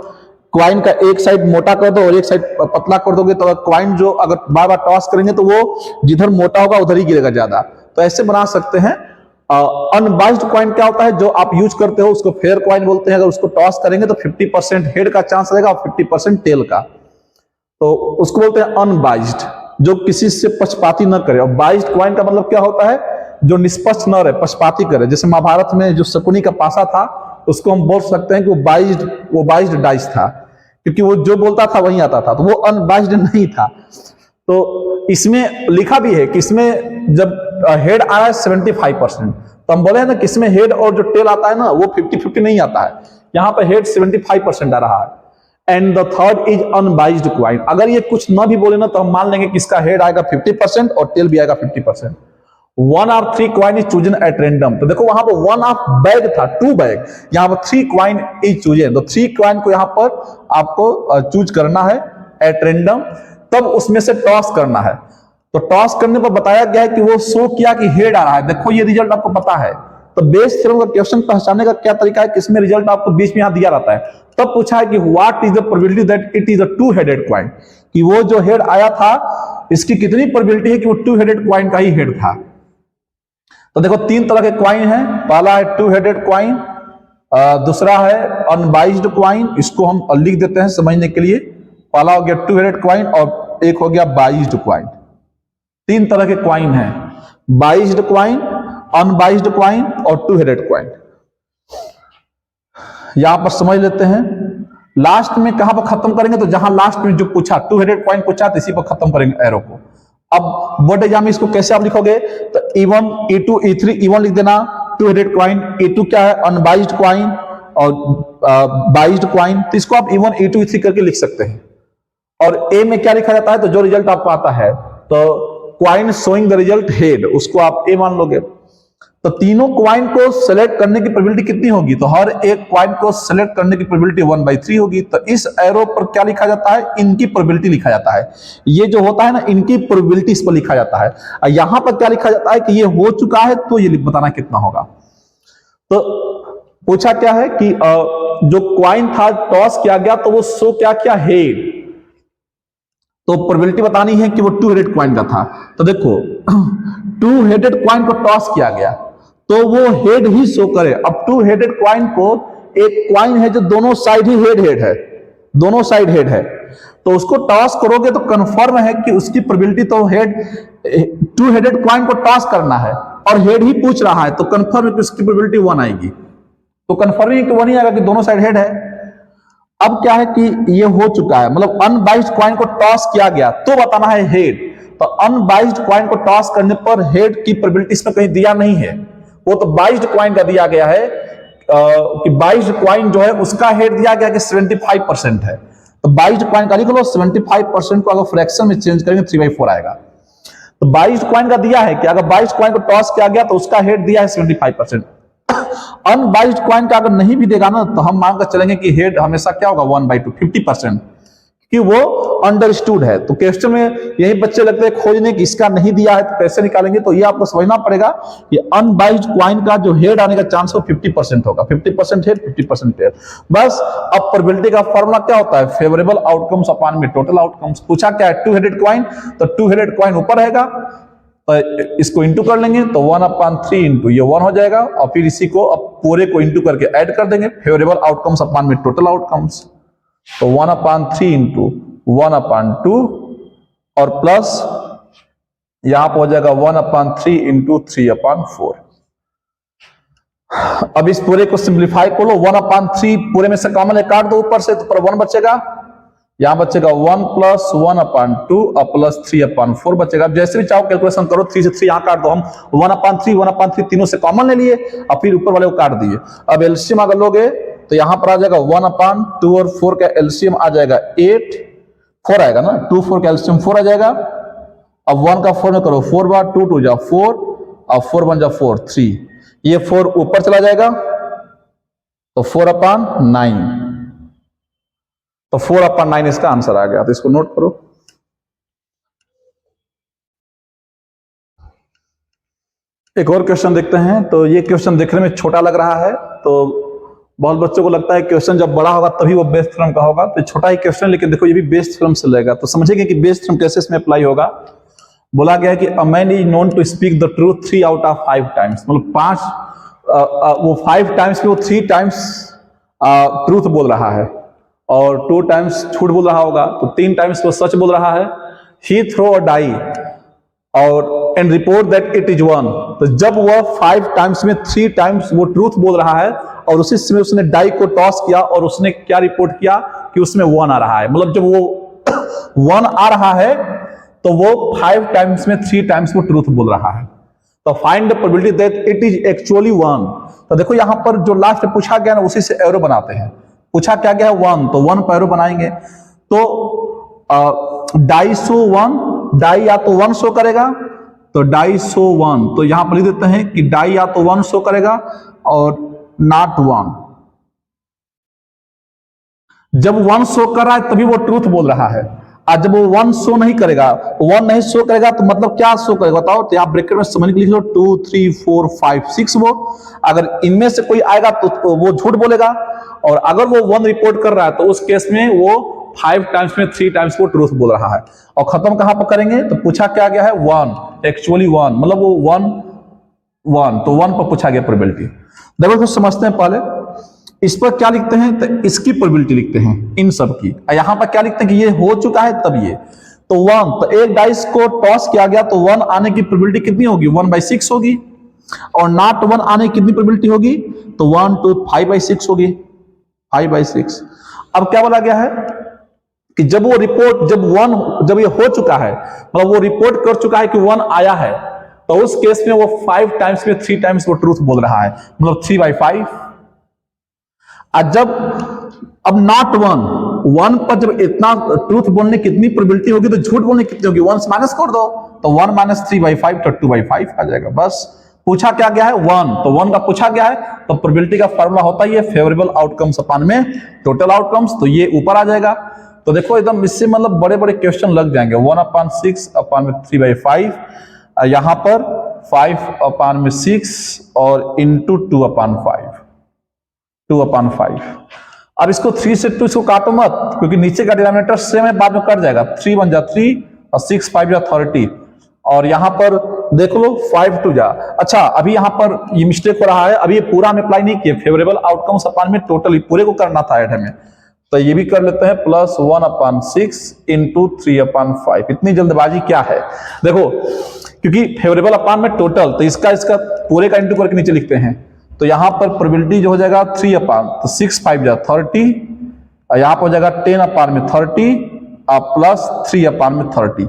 क्वाइन का एक साइड मोटा कर दो और एक साइड पतला कर दोगे तो क्वाइन जो अगर बार बार टॉस करेंगे तो वो जिधर मोटा होगा उधर ही गिरेगा ज्यादा। तो ऐसे बना सकते हैं। अनबाइज्ड क्वाइन क्या होता है? जो आप यूज करते हो उसको फेयर क्वाइन बोलते हैं। अगर उसको टॉस करेंगे तो 50% हेड का चांस रहेगा और 50% टेल का, तो उसको बोलते हैं अनबाइज्ड, जो किसी से पक्षपाती न करे। और बाइज्ड क्वाइन का मतलब क्या होता है? जो निष्पक्ष न रहे, पक्षपाती करे। जैसे महाभारत में जो शकुनी का पासा था उसको हम बोल सकते हैं कि वो बाइज्ड डाइस था, क्योंकि वो जो बोलता था वही आता था, तो वो अनबाइज्ड नहीं था। तो इसमें लिखा भी है कि इसमें जब हेड आया है 75%, तो हम बोले हैं ना कि इसमें हेड और जो टेल आता है ना वो 50-50 नहीं आता है। यहाँ पर हेड 75% आ रहा है। And the third is unbiased coin. अगर ये कुछ ना भी बोले ना तो हम मान लेंगे कि इसका हेड आएगा 50% और टेल भी आएगा 50%। 1 or 3 coin is chosen at random. तो देखो वहां पर 1 ऑफ बैग था, 2 बैग, यहाँ पर 3 क्वाइन इज चूजन। तो 3 क्वाइन को यहाँ पर आपको चूज करना है एट रैंडम, तब उसमें से टॉस करना है। तो टॉस करने पर बताया गया है कि वो शो किया कि हेड आ रहा है। देखो ये रिजल्ट आपको पता है। तो बेस थ्योरम का क्वेश्चन पहचानने का क्या तरीका है? किसमें रिजल्ट आपको बीच में यहां दिया रहता है। तब पूछा है कि what is the probability that it is a two headed coin, कि वो जो हेड आया था इसकी कितनी प्रोबेबिलिटी है कि वो 2-हेडेड क्वाइन का ही हेड था। तो देखो 3 तरह के क्वाइन है। पहला है 2-हेडेड क्वाइन, दूसरा है अनबाइज्ड क्वाइन, इसको हम लिख देते हैं समझने के लिए। पहला हो गया 2-हेडेड क्वाइन और एक हो गया बाइज्ड क्वाइन। 3 तरह के क्वाइन है, बाइज्ड क्वाइन, अनबाइज्ड क्वाइन और 2-हेडेड क्वाइन। यहां पर समझ लेते हैं। लास्ट में कहां पर खत्म करेंगे? तो जहां लास्ट में जो पूछा 2-हेडेड क्वाइन पूछा तो इसी पर खत्म करेंगे एरो को। अब बोर्ड एग्जाम में इसको कैसे आप लिखोगे? तो E1, E2, E3, E1 लिख देना 2-हेडेड क्वाइन, E2 क्या है? अनबाइज्ड क्वाइन और बाइज्ड क्वाइन। तो इसको आप E1, E2, E3 करके लिख सकते हैं। और ए में क्या लिखा जाता है? तो जो रिजल्ट आपको आता है, तो coin showing the result head, उसको आप ए मान लोगे। तो तीनों क्वाइन को सेलेक्ट करने की प्रोबेबिलिटी कितनी होगी? तो हर एक क्वाइन को सेलेक्ट करने की प्रोबेबिलिटी 1/3 होगी। तो इस एरो पर क्या लिखा जाता है? इनकी प्रोबेबिलिटी लिखा जाता है। ये जो होता है ना, इनकी प्रोबेबिलिटी इस पर लिखा जाता है। और यहां पर क्या लिखा जाता है कि ये हो चुका है, तो ये बताना कितना होगा। तो पूछा क्या है कि जो क्वाइन था टॉस किया गया तो वो शो क्या किया? हेड। तो प्रोबेबिलिटी बतानी है कि वो 2-हेडेड क्वाइन का था। तो देखो 2-हेडेड क्वाइन को टॉस किया गया तो वो हेड ही शो करे। अब 2-हेडेड क्वाइन को, एक क्वाइन है जो दोनों साइड ही हेड है, दोनों साइड हेड है, तो उसको टॉस करोगे तो कंफर्म है कि उसकी प्रोबेबिलिटी तो हेड, 2-हेडेड क्वाइन को टॉस करना है और हेड ही पूछ रहा है, तो कंफर्म है कि उसकी प्रोबेबिलिटी 1 आएगी। तो कंफर्म है कि 1 ही आएगा कि दोनों साइड हेड है। अब क्या है कि ये हो चुका है, मतलब अनबाइज्ड क्वाइन को टॉस किया गया तो बताना है हेड। तो अनबाइज्ड क्वाइन को टॉस करने पर हेड की प्रोबेबिलिटी इसमें कहीं दिया नहीं है, वो तो बाइज्ड क्वाइन का दिया गया है कि बाइज्ड क्वाइन जो है उसका हेड दिया गया कि 75% है। तो बाइज्ड क्वाइन का लिख लो 75% को अगर फ्रैक्शन में चेंज करेंगे 3/4 आएगा। तो 22 कॉइन का दिया है कि अगर 22 कॉइन को टॉस किया गया तो उसका हेड दिया है 75%। अनबाइज्ड कॉइन का अगर नहीं भी देगा ना तो हम मानकर चलेंगे कि हेड हमेशा क्या होगा 1/2 50%, कि वो अंडरस्टूड है। तो क्वेश्चन में यही बच्चे लगते हैं खोजने कि इसका नहीं दिया है तो कैसे निकालेंगे। तो ये आपको समझना पड़ेगा कि अनबाइज्ड कॉइन का जो हेड आने का चांस हो 50% होगा, 50% हेड 50% हेड। बस अब प्रोबेबिलिटी का फॉर्मूला क्या होता है, फेवरेबल आउटकम्स अपॉन में टोटल आउटकम्स। पूछा क्या है, 2 हेडेड कॉइन, तो 2 हेडेड कॉइन ऊपर रहेगा, तो इसको इंटू कर लेंगे तो 1/3 इंटू ये 1 हो जाएगा, और फिर इसी को अब पूरे को इंटू करके ऐड कर देंगे, फेवरेबल आउटकम्स अपॉन में टोटल आउटकम्स। तो 1/3 इंटू 1/2 और प्लस यहां पर हो जाएगा 1/3 इंटू 3/4। अब इस पूरे को सिंप्लीफाई कर लो, 1/3 पूरे में से कॉमन है, काट दो ऊपर से, तो पर 1 बचेगा, यहां बचेगा 1 + 1/2 और प्लस 3/4 बचेगा। अब जैसे भी चाहो कैलकुलेशन करो, 3 से 3 यहां काट दो, हम 1/3 तीनों से कॉमन ले लिए और फिर ऊपर वाले को काट दिए। अब एलसीएम अगर लोगे तो यहां पर आ जाएगा 1/2 और 4 का एलसीएम आ जाएगा 8, 4 आएगा ना, 2 4 का एलसीएम 4 आ जाएगा। अब 1 का 4 में करो, 4 बार 2 2 जा 4 और 4 1 जा 4 3, ये 4 ऊपर चला जाएगा तो 4/9, तो 4/9 इसका आंसर आ गया। तो इसको नोट करो। एक और क्वेश्चन देखते हैं। तो ये क्वेश्चन देखने में छोटा लग रहा है, तो बहुत बच्चों को लगता है क्वेश्चन जब बड़ा होगा तभी वो बेस थ्योरम का होगा। तो छोटा ही क्वेश्चन, लेकिन देखो ये भी बेस थ्योरम से लगेगा, तो समझेंगे कि बेस थ्योरम कैसे इसमें अप्लाई होगा। बोला गया है कि a man is known to speak the truth 3 out of 5 times, मतलब 5 वो 5 टाइम्स में वो 3 टाइम्स ट्रूथ बोल रहा है और 2 टाइम्स झूठ बोल रहा होगा, तो 3 टाइम्स वो सच बोल रहा है। ही थ्रो अ डाई और and report that it is 1, तो जब वह 5 टाइम्स में 3 टाइम्स वो ट्रूथ बोल रहा है और उसी समय उसने डाई को टॉस किया और उसने क्या रिपोर्ट किया कि उसमें 1 आ रहा है, मतलब जब वो 1 आ रहा है तो वो 5 टाइम्स में 3 टाइम्स वो ट्रूथ बोल रहा है। तो find the probability that it is actually 1। तो देखो यहां पर जो लास्ट में पूछा गया ना उसी से एरो बनाते हैं। पूछा क्या गया है 1, तो 1 पर एरो बनाएंगे। तो डाई शो 1, डाई या तो 1 शो करेगा, तो डाई शो 1, तो यहां पर लिख देते हैं कि डाई या तो 1 शो करेगा और नॉट 1। जब 1 शो कर रहा है तभी वो ट्रूथ बोल रहा है, और जब वो 1 शो नहीं करेगा, 1 नहीं शो करेगा तो मतलब क्या शो करेगा बताओ। तो यहां ब्रैकेट में समझ के लिख लो 2 3 4 5 6 वो, अगर इनमें से कोई आएगा तो वो झूठ बोलेगा, और अगर वो 1 रिपोर्ट कर रहा है तो उस केस में वो 5 टाइम्स में 3 टाइम्स वो ट्रूथ बोल रहा है। और खत्म कहां पर करेंगे, तो पूछा क्या गया है 1, एक्चुअली 1, मतलब वो 1 तो 1 पर पूछा गया प्रोबेबिलिटी। देखो कुछ समझते हैं पहले, इस पर क्या लिखते हैं, तो इसकी प्रोबेबिलिटी लिखते हैं इन सब की। यहां पर क्या लिखते हैं कि ये हो चुका है तब ये, तो 1, तो एक डाइस को टॉस किया गया तो 1 आने की प्रोबेबिलिटी कितनी होगी, 1/6 होगी, और नॉट 1 आने की कितनी प्रोबेबिलिटी होगी, तो 1 to 5/6 होगी, 5/6। अब क्या बोला गया है कि जब वो रिपोर्ट जब ये हो चुका है, मतलब वो रिपोर्ट कर चुका है कि 1 आया है, तो उस केस में वो 5 टाइम्स में 3 टाइम्स वो ट्रूथ बोल रहा है, मतलब 3/5। और जब अब नॉट 1 पर जब इतना ट्रूथ बोलने की कितनी प्रोबेबिलिटी होगी, तो झूठ बोलने की कितनी होगी, 1 से माइनस कर दो, तो 1 - 3/5 तो 2/5 आ जाएगा। बस पूछा क्या गया है 1, तो 1 का पूछा गया है, तो प्रोबेबिलिटी का फॉर्मूला होता है ये फेवरेबल आउटकम्स अपॉन में टोटल आउटकम्स, तो ये ऊपर आ जाएगा। तो देखो एकदम इससे मतलब बड़े बड़े क्वेश्चन लग जाएंगे। 1/6 अपॉन में 3/5, यहां पर 5/6 और इंटू 2/5, 2/5। अब इसको 3 से 2 इसको काटो मत, क्योंकि नीचे का डिनोमिनेटर सेम है, बाद में कट जाएगा। 3 1 जा 3 और 6 5 जा 30, और यहां पर देख लो 5 2 जा। अच्छा अभी यहां पर ये मिस्टेक हो रहा है, अभी ये पूरा हम अप्लाई नहीं किए, फेवरेबल आउटकम्स अपॉन में टोटल पूरे को करना था ऐड हमें, तो ये भी कर लेते हैं प्लस 1/6 इंटू 3/5। इतनी जल्दबाजी क्या है, देखो क्योंकि फेवरेबल अपॉन में टोटल, तो इसका पूरे का इंटू करके नीचे लिखते हैं, तो यहां पर प्रोबेबिलिटी जो हो जाएगा 3/, तो 6 5 जा 30, और यहां पर हो जाएगा 10/30 और प्लस 3/30 में 30।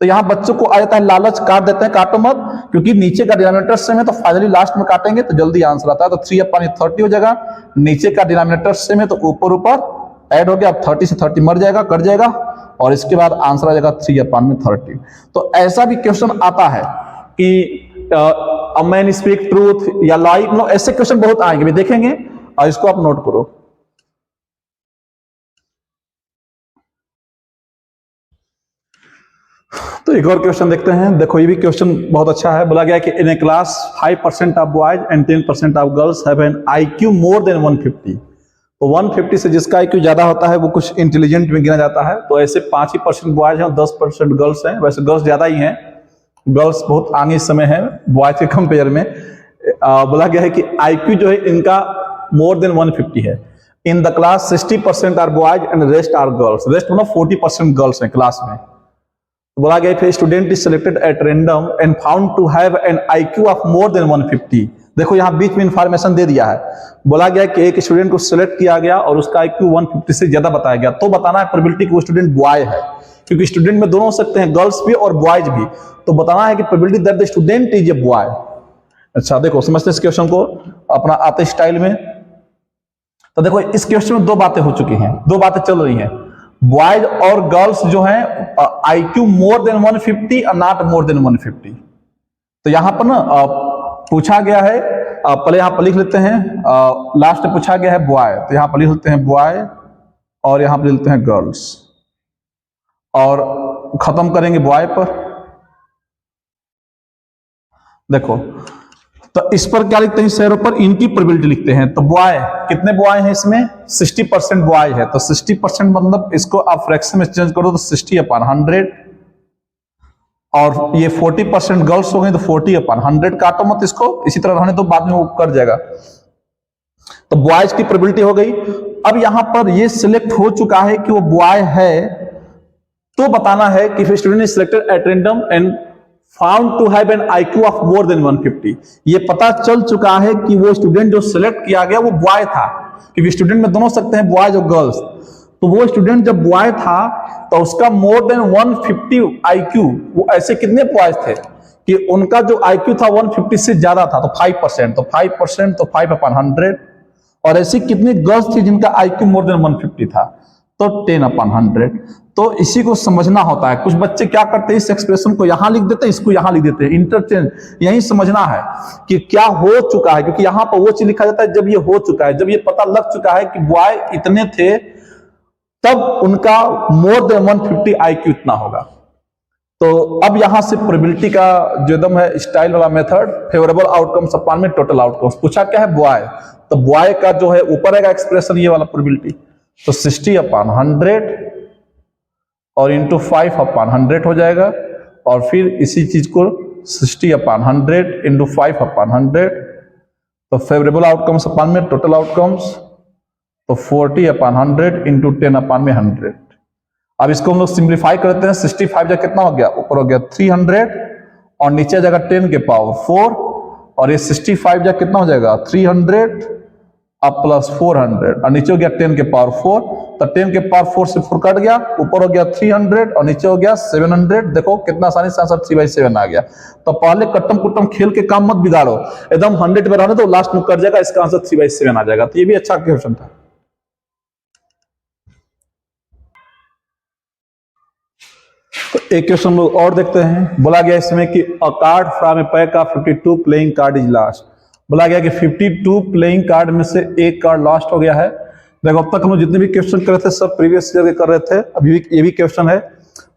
तो यहां बच्चों को आ जाता है लालच, काट देते हैं, काटो मत, क्योंकि नीचे का डिनोमिनेटर सेम है, तो फाइनली लास्ट में काटेंगे तो जल्दी आंसर आता है। तो 3/30 हो जाएगा, नीचे का डिनोमिनेटर सेम है तो ऊपर ऊपर ऐड हो गया, अब 30 से 30 मर जाएगा, कट जाएगा, और इसके बाद आंसर आ जाएगा 3/30। तो ऐसा भी क्वेश्चन आता है कि अ मैन स्पीक ट्रूथ या लाई, मतलब ऐसे क्वेश्चन बहुत आएंगे, भी देखेंगे और इसको आप नोट करो। तो एक और क्वेश्चन देखते हैं। देखो ये भी क्वेश्चन बहुत अच्छा है। बोला गया कि in a class 5% of boys and 10% of girls have an IQ more than 150। तो 150 से जिसका IQ ज्यादा होता है वो कुछ इंटेलिजेंट में गिना जाता है। तो ऐसे 5% बॉयज हैं और 10% गर्ल्स हैं। वैसे गर्ल्स ज्यादा ही हैं, गर्ल्स बहुत आगे इस समय है बॉयज के कंपेयर में। बोला गया है कि IQ जो है इनका मोर देन 150 है। In the class 60% are boys and rest are girls. Rest मतलब 40% गर्ल्स हैं क्लास में। बोला गया कि student is selected at random and found to have an IQ of more than 150। देखो यहां बीच में इंफॉर्मेशन दे दिया है। बोला गया कि एक स्टूडेंट को सिलेक्ट किया गया और उसका IQ 150 से ज्यादा बताया गया, तो बताना है प्रोबेबिलिटी कि वो स्टूडेंट बॉय है, क्योंकि स्टूडेंट में दोनों हो सकते हैं, गर्ल्स भी और बॉयज भी। तो बताना है कि probability that the student is a boy. अच्छा देखो समझते हैं इस क्वेश्चन को अपना आते स्टाइल में। तो देखो इस क्वेश्चन में दो बातें हो चुकी हैं, दो बातें चल रही हैं। बॉयज और गर्ल्स जो हैं IQ मोर देन 150 और नॉट मोर देन 150। तो यहां पर ना पूछा गया है, पहले यहां पर लिख लेते हैं, लास्ट में पूछा गया है बॉय, तो यहां पर लिख लेते हैं बॉय और यहां पर लिख लेते हैं गर्ल्स और खत्म करेंगे बॉय पर। देखो तो इस पर क्या लिखते हैं, शेयरों पर इनकी प्रोबेबिलिटी लिखते हैं। तो बॉय कितने बॉय हैं इसमें, 60% बॉय है। तो 60% मतलब इसको आप फ्रैक्शन में चेंज करो तो 60/100 और ये 40% गर्ल्स हो गई तो 40/100 काटो मत इसको, इसी तरह रहने तो बाद में वो कर जाएगा। तो बॉयज की प्रोबेबिलिटी हो गई। अब यहां पर ये सिलेक्ट हो चुका है कि वो बॉय है, तो बताना है कि student is selected at random and found to have an IQ of more than 150। ये पता चल चुका है कि वो स्टूडेंट जो सिलेक्ट किया गया वो बॉय था, क्योंकि स्टूडेंट में दोनों हो सकते हैं बॉयज और गर्ल्स। तो वो स्टूडेंट जब बॉय था तो उसका मोर देन 150 IQ, वो ऐसे कितने बॉयज थे कि उनका जो IQ था 150 से ज्यादा था, तो 5%, तो 5% तो 5/100। और ऐसी कितनी गर्ल्स थी जिनका IQ मोर देन 150 था, तो 10/100। तो इसी को समझना होता है। कुछ बच्चे क्या करते हैं, इस एक्सप्रेशन को यहां लिख देते हैं, इसको यहां लिख देते हैं, इंटरचेंज। यही समझना है कि क्या हो चुका है, क्योंकि यहां पर वो चीज लिखा जाता है जब ये हो चुका है, जब ये पता लग चुका है कि बॉय इतने थे तब उनका मोर देन 150 IQ इतना होगा। तो अब यहां से प्रोबेबिलिटी का जो एकदम है स्टाइल वाला मेथड, फेवरेबल आउटकम्स अपॉन में टोटल आउटकम्स। पूछा क्या है, बॉय, तो बॉय का जो है ऊपर आएगा एक्सप्रेशन ये वाला प्रोबेबिलिटी, तो 60/100 और इंटू 5/100 हो जाएगा। और फिर इसी चीज को 60/100 इंटू 5/100, तो फेवरेबल आउटकम्स अपॉन में टोटल आउटकम्स, तो 40/100 इंटू 10/100। अब इसको हम लोग सिंप्लीफाई करते हैं। 65 जगह कितना हो गया, ऊपर हो गया 300 और नीचे जगह 10 के पावर 4, और ये 65 जगह कितना हो जाएगा 300 अब प्लस 400 और नीचे हो गया 10 के पावर 4। तो 10 के पावर 4 से 4 कट गया, ऊपर हो गया 300 और नीचे हो गया 700। देखो कितना आसानी से आंसर 3/7 आ गया। तो पहले कट्टम कुट्टम खेल के काम मत बिगाड़ो, एकदम 100 पे रहने तो लास्ट में कर जाएगा, इसका आंसर 3/7 आ जाएगा। तो ये भी अच्छा क्वेश्चन था। तो एक क्वेश्चन लोग और देखते हैं। बोला गया इसमें कि अ card from A pack of 52 playing card is lost. बोला गया कि 52 प्लेइंग कार्ड में से एक कार्ड लॉस्ट हो गया है। देखो अब तक हम लोग जितने भी क्वेश्चन कर रहे थे सब प्रीवियस ईयर के कर रहे थे, अभी भी ये भी क्वेश्चन है।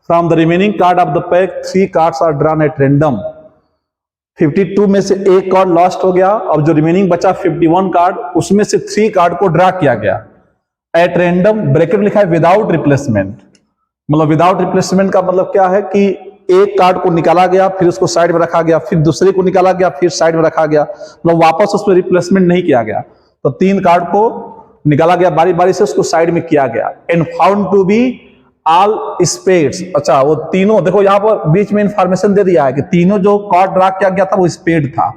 From the remaining card of the pack 3 cards are drawn at random. 52 में से एक कार्ड लॉस्ट हो गया, अब जो रिमेनिंग बचा 51 कार्ड, उसमें से 3 कार्ड को ड्रा किया गया एट रैंडम। ब्रैकेट में लिखा है विदाउट रिप्लेसमेंट। मतलब विदाउट रिप्लेसमेंट का मतलब क्या है कि एक कार्ड को निकाला गया, फिर उसको साइड में रखा गया, फिर दूसरे को निकाला गया, फिर साइड में रखा गया, मतलब वापस उसमें रिप्लेसमेंट नहीं किया गया। तो 3 कार्ड को निकाला गया, बारी बारी से उसको साइड में किया गया। And found to be all spades. अच्छा वो तीनों, देखो यहां पर बीच में इंफॉर्मेशन दे दिया है कि तीनों जो कार्ड ड्रा किया गया था वो स्पेड था।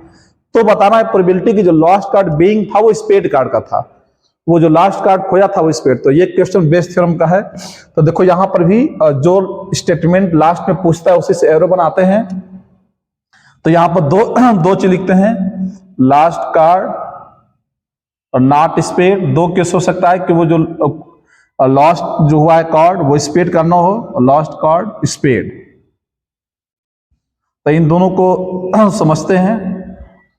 तो बताना है प्रोबेबिलिटी की जो लास्ट कार्ड बीइंग था वो स्पेड कार्ड का था, वो जो लास्ट कार्ड खोया था वो स्पेड। तो ये क्वेश्चन बेस थ्योरम का है। तो देखो यहां पर भी जो स्टेटमेंट लास्ट में पूछता है उसी से एरो बनाते हैं। तो यहां पर दो चीज लिखते हैं, लास्ट कार्ड और नॉट स्पेड। 2 केस हो सकता है कि वो जो और लॉस्ट जो हुआ है कार्ड वो स्पेड करना हो, लॉस्ट कार्ड स्पेड। तो इन दोनों को समझते हैं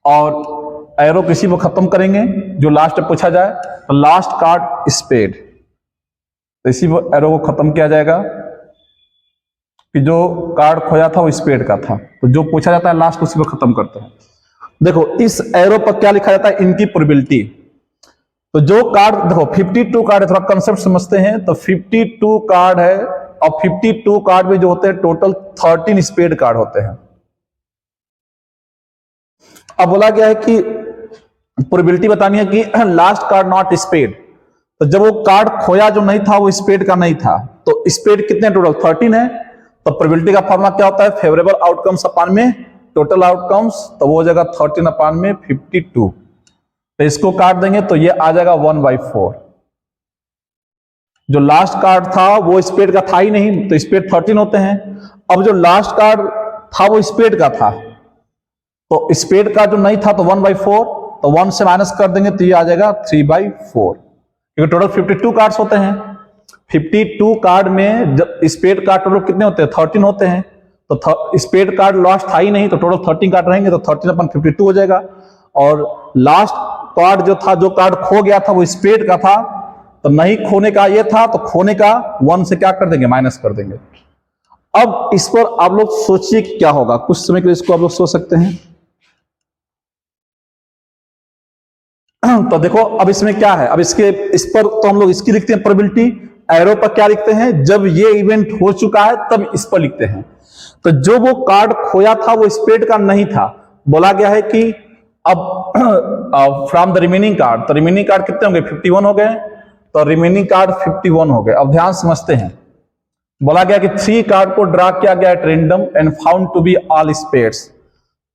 और एरो किसी को खत्म करेंगे जो लास्ट में पूछा जाए, तो लास्ट कार्ड स्पेड, तो इसी एरो को खत्म किया जाएगा कि जो कार्ड खोया था वो स्पेड का था, तो जो पूछा जाता है लास्ट उसी को खत्म करते हैं। देखो इस एरो पर क्या लिखा जाता है, इनकी प्रोबेबिलिटी। तो जो कार्ड देखो 52 कार्ड है, थोड़ा कंसेप्ट समझते हैं। तो 52 कार्ड है और 52 कार्ड में जो होते हैं टोटल 13 स्पेड कार्ड होते हैं। अब बोला गया है कि प्रोबेबिलिटी बतानी है कि लास्ट कार्ड नॉट स्पेड, तो जब वो कार्ड खोया जो नहीं था वो स्पेड का नहीं था, तो स्पेड कितने टोटल 13 है। तो प्रोबेबिलिटी का फॉर्मूला क्या होता है, फेवरेबल आउटकम्स अपान में टोटल आउटकम्स, तो वो हो जाएगा 13 अपान में 52। तो इसको काट देंगे तो ये आ जाएगा 1/4। जो लास्ट कार्ड था वो स्पेड का था ही नहीं, तो स्पेड 13 होते हैं। अब जो लास्ट कार्ड था वो स्पेड का था, तो स्पेड का जो नहीं था तो 1/4, तो 1 से माइनस कर देंगे तो ये आ जाएगा 3/4, क्योंकि टोटल 52 कार्ड्स होते हैं। 52 कार्ड में जब स्पेड कार्ड टोटल कितने होते हैं 13 होते हैं, तो स्पेड कार्ड लास्ट था ही नहीं, तो टोटल 13 कार्ड रहेंगे, तो 13/52 हो जाएगा। और लास्ट कार्ड जो था, जो कार्ड खो गया था वो स्पेड का था, तो नहीं खोने का ये था, तो खोने का 1 से क्या कर देंगे, माइनस कर देंगे। अब इस पर आप लोग सोचिए कि क्या होगा, कुछ समय के लिए इसको आप लोग सोच सकते हैं। तो देखो अब इसमें क्या है, अब इस पर तो हम लोग इसकी लिखते हैं प्रोबेबिलिटी, एरो पर क्या लिखते हैं, जब ये इवेंट हो चुका है तब इस पर लिखते हैं। तो जो वो कार्ड खोया था वो स्पेड का नहीं था, बोला गया है कि अब फ्रॉम द रिमेनिंग कार्ड, तो रिमेनिंग कार्ड कितने होंगे 51 हो गए, तो रिमेनिंग कार्ड 51 हो गए। अब ध्यान समझते हैं, बोला गया कि 3 कार्ड को ड्रा किया गया at random and found to be all spades.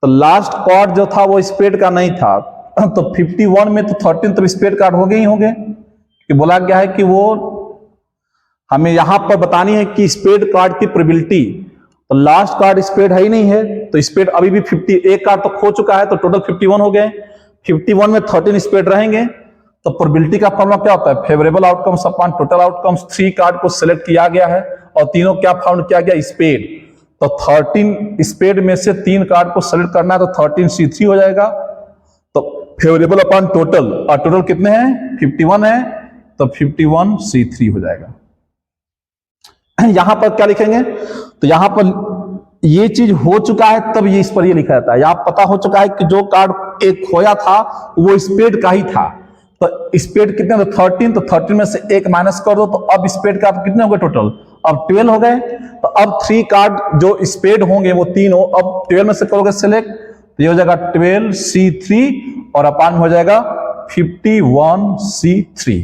तो लास्ट कार्ड जो था वो स्पेड का नहीं था, तो 51 में तो 13 तो स्पेड कार्ड हो गए ही होंगे, कि बोला गया है कि वो हमें यहां पर बतानी है कि स्पेड कार्ड की प्रोबेबिलिटी। तो लास्ट कार्ड स्पेड है ही नहीं है, तो स्पेड अभी भी 51 कार्ड तो खो चुका है, तो टोटल 51 हो गए। 51 में 13 स्पेड रहेंगे, तो प्रोबेबिलिटी का फॉर्मूला क्या होता है, favourable outcomes upon total outcomes. 3 card को सिलेक्ट किया गया है और तीनों क्या फाउंड किया गया, स्पेड। तो 13 स्पेड में से 3 कार्ड को सिलेक्ट करना है, तो 13C3 हो जाएगा। तो फेवरेबल अपॉन टोटल, और टोटल कितने हैं 51 है, तो 51C3 हो जाएगा। यहां पर क्या लिखेंगे, तो यहां पर ये चीज हो चुका है तब ये इस पर ये लिखा जाता है। यहां पता हो चुका है कि जो कार्ड एक खोया था वो स्पेड का ही था, तो स्पेड कितने, तो 13, तो 13 में से 1 माइनस कर दो, तो अब स्पेड का कितने हो गए टोटल, अब 12 हो गए। तो अब 3 कार्ड जो स्पेड होंगे वो 3 हो, अब 12 में से करोगे सिलेक्ट, तो ये हो जाएगा 12C3 और अपान हो जाएगा 51C3।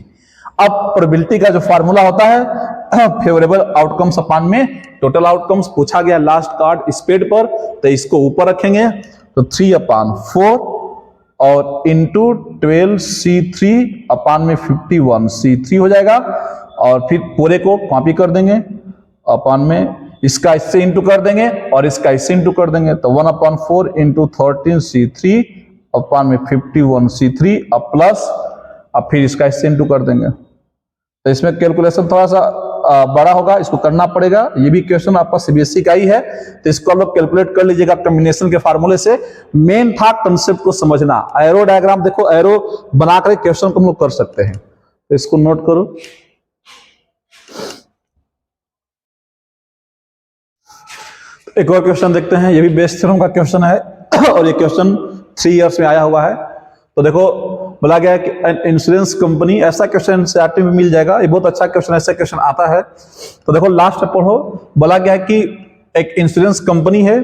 अब प्रोबेबिलिटी का जो फार्मूला होता है फेवरेबल आउटकम्स अपान में टोटल आउटकम्स, पूछा गया लास्ट कार्ड स्पेड पर, तो इसको ऊपर रखेंगे, तो 3/4 और इंटू 12C3 अपान में 51C3 हो जाएगा। और फिर पूरे को कॉपी कर देंगे, अपान में इसका इससे इंटू कर देंगे और इसका इससे इंटू कर देंगे, तो 1/4 इंटू 13C3 अपान में 51C3 अब प्लस, अब फिर इसका इससे इंटू कर देंगे। तो इसमें कैलकुलेशन थोड़ा सा बड़ा होगा, इसको करना पड़ेगा। ये भी क्वेश्चन आपका सीबीएसई का ही है, तो इसको आप लोग कैलकुलेट कर लीजिएगा कॉम्बिनेशन के फार्मूले से। मेन था कंसेप्ट को समझना। एरो डायग्राम देखो, एरो बनाकर क्वेश्चन को हम लोग कर सकते हैं, तो इसको नोट करो। एक और क्वेश्चन देखते हैं, ये भी बेस थ्योरम का क्वेश्चन है और ये क्वेश्चन 3 इयर्स में आया हुआ है। तो देखो बोला गया है कि इंश्योरेंस कंपनी, ऐसा क्वेश्चन एनसीईआरटी में मिल जाएगा, ये बहुत अच्छा क्वेश्चन, ऐसा क्वेश्चन आता है। तो देखो लास्ट में पढ़ो, बोला गया है कि एक इंश्योरेंस कंपनी है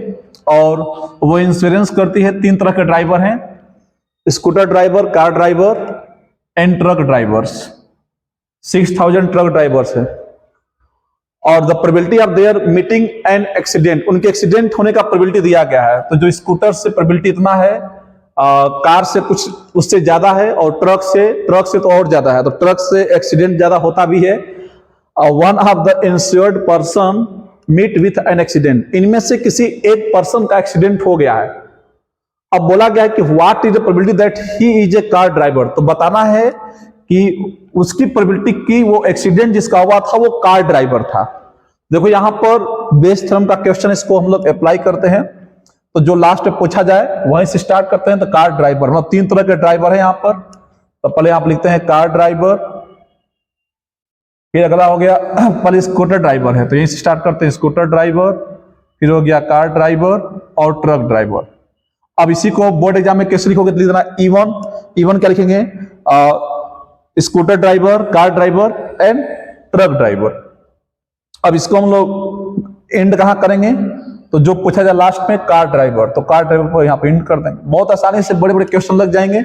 और वो इंश्योरेंस करती है 3 तरह के ड्राइवर हैं, scooter driver, car driver and truck drivers. 6000 truck drivers है और the probability of their meeting an accident, उनके एक्सीडेंट होने का प्रोबेबिलिटी दिया गया है। तो जो स्कूटर से प्रोबेबिलिटी इतना है, कार से कुछ उससे ज्यादा है और ट्रक से तो और ज्यादा है, तो ट्रक से एक्सीडेंट ज्यादा होता भी है। One of the insured person meet with an accident, इनमें से किसी एक पर्सन का एक्सीडेंट हो गया है। अब बोला गया है कि what is the probability that he is a car driver, तो बताना है कि उसकी प्रोबेबिलिटी की वो एक्सीडेंट जिसका हुआ था वो कार ड्राइवर था। देखो यहां पर बेस थ्योरम का क्वेश्चन, इसको हम लोग अप्लाई करते हैं। तो जो लास्ट में पूछा जाए वहीं से स्टार्ट करते हैं। तो कार ड्राइवर, मतलब 3 तरह के ड्राइवर है यहां पर। तो पहले आप लिखते हैं कार ड्राइवर, फिर अगला हो गया पहले स्कूटर ड्राइवर है तो यहीं से स्टार्ट करते हैं, स्कूटर ड्राइवर, फिर हो गया कार ड्राइवर और ट्रक ड्राइवर। अब इसी को बोर्ड एग्जाम में कैसे लिखोगे तो लिख देना E1 क्या लिखेंगे, scooter driver, car driver and truck driver. अब इसको हम लोग एंड कहां करेंगे, तो जो पूछा जाए लास्ट में कार ड्राइवर, तो कार ड्राइवर को यहां पे एंड कर देंगे। बहुत आसानी से बड़े बड़े क्वेश्चन लग जाएंगे।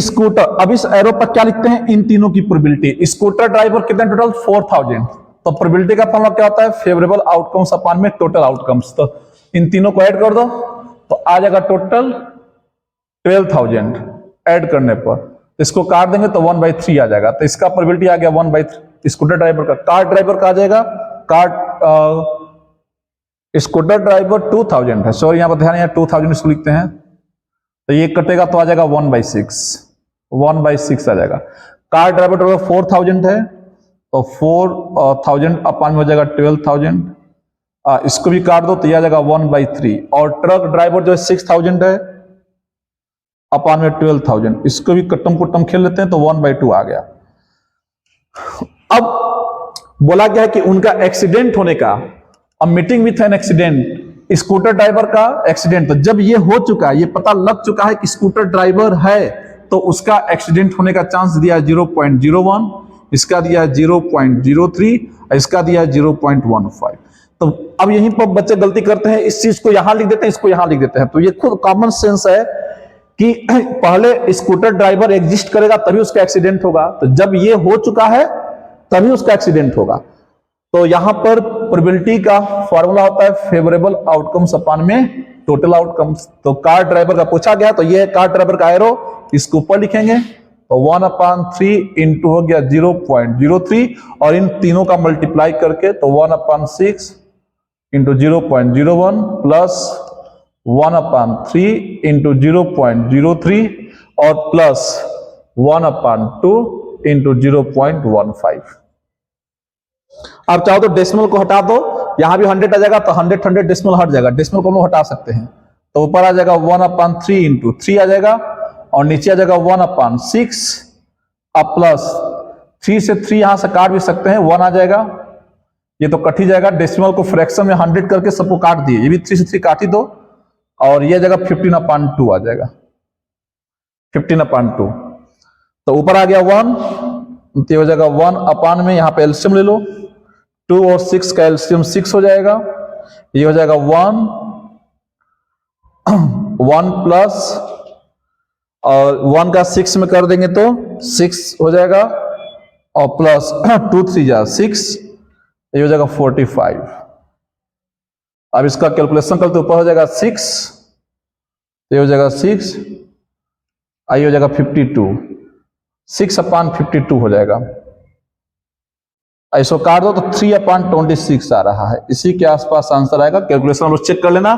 स्कूटर, अब इस एरो पर क्या लिखते हैं, इन तीनों की प्रोबेबिलिटी। स्कूटर ड्राइवर कितने टोटल 4000, तो प्रोबेबिलिटी का फॉर्मूला क्या होता है, फेवरेबल आउटकम्स अपॉन में टोटल आउटकम्स। तो इन तीनों को ऐड कर दो तो आ जाएगा टोटल 12000 ऐड करने पर। इसको काट देंगे तो 1/3 आ जाएगा। तो इसका प्रोबेबिलिटी आ गया 1/3 स्कूटर ड्राइवर का। कार ड्राइवर का आ जाएगा, स्कूटर ड्राइवर 2000 है, सॉरी यहां पर ध्यान, यहाँ 2000 इसको लिखते हैं तो ये कटेगा तो आ जाएगा 1/6 आ जाएगा। कार ड्राइवर टोटल 4000 है तो 4000 अपॉन में हो जाएगा 12000, इसको भी काट दो तो ये आ जाएगा 1/3। और ट्रक ड्राइवर जो है 6000 है अपॉन में 12000, इसको भी कट्टम कुट्टम खेल लेते हैं तो 1/2 आ गया। अब बोला गया है कि उनका एक्सीडेंट होने का, अब meeting with an accident, scooter driver का एक्सीडेंट, तो जब ये हो चुका है, ये पता लग चुका है कि स्कूटर ड्राइवर है, तो उसका एक्सीडेंट होने का चांस दिया 0.01, इसका दिया 0.03, इसका दिया 0.15। तो अब यहीं पर बच्चे गलती करते हैं, इस चीज को यहां लिख देते हैं, इसको यहां लिख देते हैं। तो ये खुद कॉमन सेंस है कि पहले स्कूटर ड्राइवर एग्जिस्ट करेगा तभी उसका एक्सीडेंट होगा, तो जब ये हो चुका है तभी उसका एक्सीडेंट होगा। तो यहां पर प्रोबेबिलिटी का फॉर्मूला होता है फेवरेबल आउटकम्स अपॉन में टोटल आउटकम्स। तो कार ड्राइवर का पूछा गया तो ये कार ड्राइवर का एरो, इसको ऊपर लिखेंगे तो 1/3 इंटू हो गया 0.03, और इन तीनों का मल्टीप्लाई करके तो 1/6 इंटू 0.01 प्लस 1/3 इंटू 0.03 और प्लस 1/2 इंटू 0.15। आप चाहो तो डेसिमल को हटा दो, यहां भी 100 आ जाएगा तो 100 डेसिमल हट जाएगा, डेसिमल को हम लोग हटा सकते हैं। तो ऊपर आ जाएगा 1/3 इंटू 3 आ जाएगा और नीचे आ जाएगा 1/6 अब प्लस 3 से 3 यहां से काट भी सकते हैं, 1 आ जाएगा, ये तो कट ही जाएगा। डेसिमल को फ्रैक्शन में 100 करके सबको काट दिए, ये भी 3 से 3 काट ही दो और ये जगह 15/2 आ जाएगा, 15/2। तो ऊपर आ गया 1 तो हो जाएगा 1 में, यहां पे एलसीएम ले लो, 2 और 6 का एलसीएम 6 हो जाएगा, ये हो जाएगा 1 प्लस और 1 का 6 में कर देंगे तो 6 हो जाएगा और प्लस 2 3 जा 6, ये हो जाएगा 45। अब इसका कैलकुलेशन करते ऊपर हो जाएगा 6, ये हो जाएगा 6, आई हो जाएगा 52, 6/52 हो जाएगा। ऐसा काट दो तो 3/26 आ रहा है, इसी के आसपास आंसर आएगा। कैलकुलेशन लोग चेक कर लेना,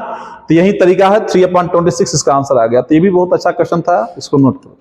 तो यही तरीका है, 3/26 इसका आंसर आ गया। तो ये भी बहुत अच्छा क्वेश्चन था, इसको नोट करो।